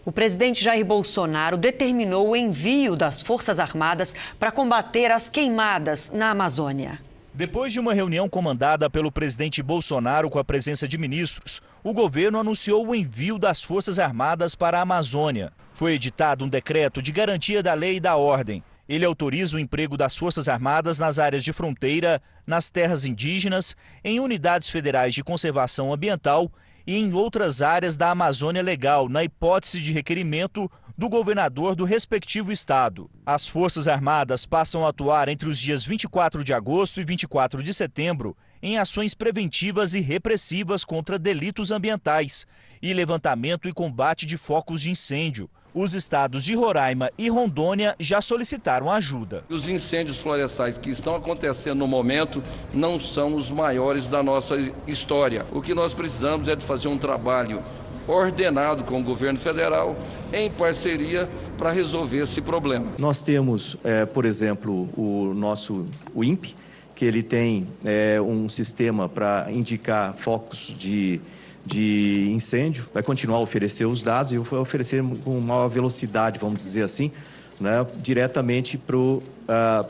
O presidente Jair Bolsonaro determinou o envio das Forças Armadas para combater as queimadas na Amazônia. Depois de uma reunião comandada pelo presidente Bolsonaro com a presença de ministros, o governo anunciou o envio das Forças Armadas para a Amazônia. Foi editado um decreto de garantia da lei e da ordem. Ele autoriza o emprego das Forças Armadas nas áreas de fronteira, nas terras indígenas, em unidades federais de conservação ambiental e em outras áreas da Amazônia Legal, na hipótese de requerimento do governador do respectivo estado. As Forças Armadas passam a atuar entre os dias 24 de agosto e 24 de setembro em ações preventivas e repressivas contra delitos ambientais e levantamento e combate de focos de incêndio. Os estados de Roraima e Rondônia já solicitaram ajuda. Os incêndios florestais que estão acontecendo no momento não são os maiores da nossa história. O que nós precisamos é de fazer um trabalho ordenado com o governo federal, em parceria, para resolver esse problema. Nós temos, por exemplo, o INPE, que ele tem um sistema para indicar focos de incêndio, vai continuar a oferecer os dados e vai oferecer com maior velocidade, vamos dizer assim, né, diretamente para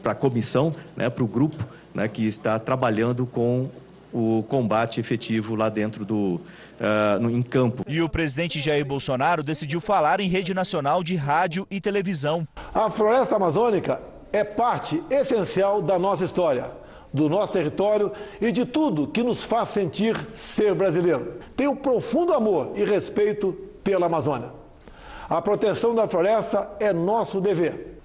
a comissão, né, para o grupo, né, que está trabalhando com o combate efetivo lá dentro em campo. E o presidente Jair Bolsonaro decidiu falar em rede nacional de rádio e televisão. A floresta amazônica é parte essencial da nossa história, do nosso território e de tudo que nos faz sentir ser brasileiro. Tenho profundo amor e respeito pela Amazônia. A proteção da floresta é nosso dever.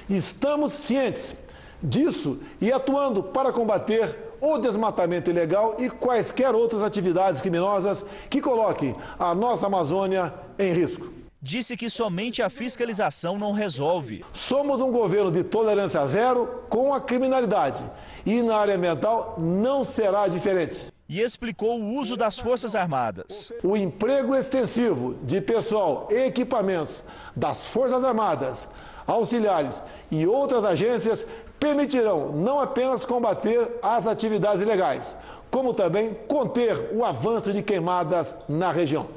Estamos cientes disso e atuando para combater o desmatamento ilegal e quaisquer outras atividades criminosas que coloquem a nossa Amazônia em risco. Disse que somente a fiscalização não resolve. Somos um governo de tolerância zero com a criminalidade e na área ambiental não será diferente. E explicou o uso das Forças Armadas. O emprego extensivo de pessoal e equipamentos das Forças Armadas, auxiliares e outras agências permitirão não apenas combater as atividades ilegais, como também conter o avanço de queimadas na região.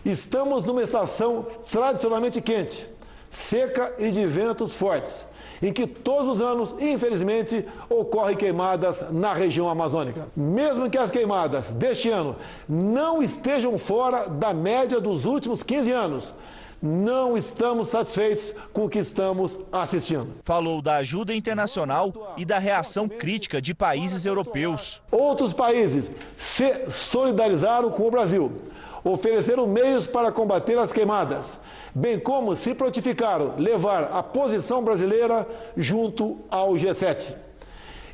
Estamos numa estação tradicionalmente quente, seca e de ventos fortes, em que todos os anos, infelizmente, ocorrem queimadas na região amazônica. Mesmo que as queimadas deste ano não estejam fora da média dos últimos 15 anos, não estamos satisfeitos com o que estamos assistindo. Falou da ajuda internacional e da reação crítica de países europeus. Outros países se solidarizaram com o Brasil, ofereceram meios para combater as queimadas, bem como se prontificaram levar a posição brasileira junto ao G7.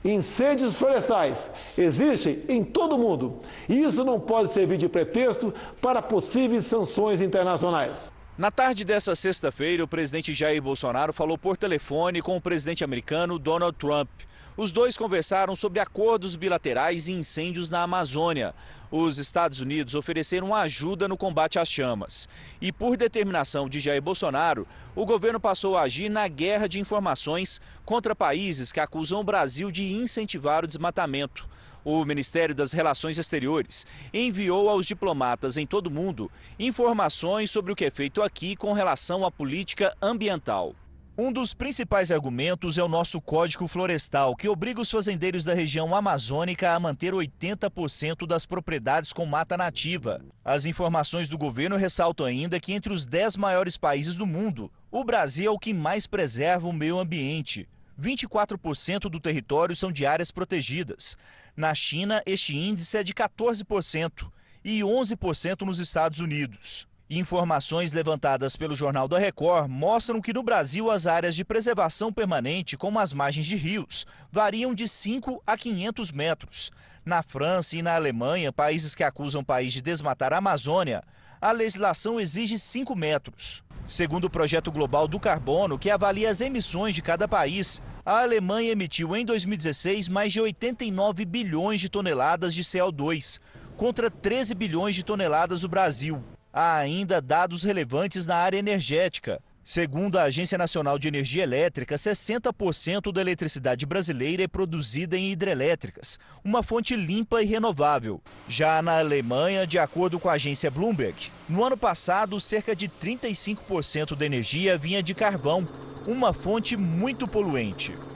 Incêndios florestais existem em todo o mundo e isso não pode servir de pretexto para possíveis sanções internacionais. Na tarde dessa sexta-feira, o presidente Jair Bolsonaro falou por telefone com o presidente americano Donald Trump. Os dois conversaram sobre acordos bilaterais e incêndios na Amazônia. Os Estados Unidos ofereceram ajuda no combate às chamas. E por determinação de Jair Bolsonaro, o governo passou a agir na guerra de informações contra países que acusam o Brasil de incentivar o desmatamento. O Ministério das Relações Exteriores enviou aos diplomatas em todo o mundo informações sobre o que é feito aqui com relação à política ambiental. Um dos principais argumentos é o nosso Código Florestal, que obriga os fazendeiros da região amazônica a manter 80% das propriedades com mata nativa. As informações do governo ressaltam ainda que entre os 10 maiores países do mundo, o Brasil é o que mais preserva o meio ambiente. 24% do território são de áreas protegidas. Na China, este índice é de 14% e 11% nos Estados Unidos. Informações levantadas pelo Jornal da Record mostram que no Brasil as áreas de preservação permanente, como as margens de rios, variam de 5 a 500 metros. Na França e na Alemanha, países que acusam o país de desmatar a Amazônia, a legislação exige 5 metros. Segundo o Projeto Global do Carbono, que avalia as emissões de cada país, a Alemanha emitiu em 2016 mais de 89 bilhões de toneladas de CO2, contra 13 bilhões de toneladas do Brasil. Há ainda dados relevantes na área energética. Segundo a Agência Nacional de Energia Elétrica, 60% da eletricidade brasileira é produzida em hidrelétricas, uma fonte limpa e renovável. Já na Alemanha, de acordo com a agência Bloomberg, no ano passado, cerca de 35% da energia vinha de carvão, uma fonte muito poluente.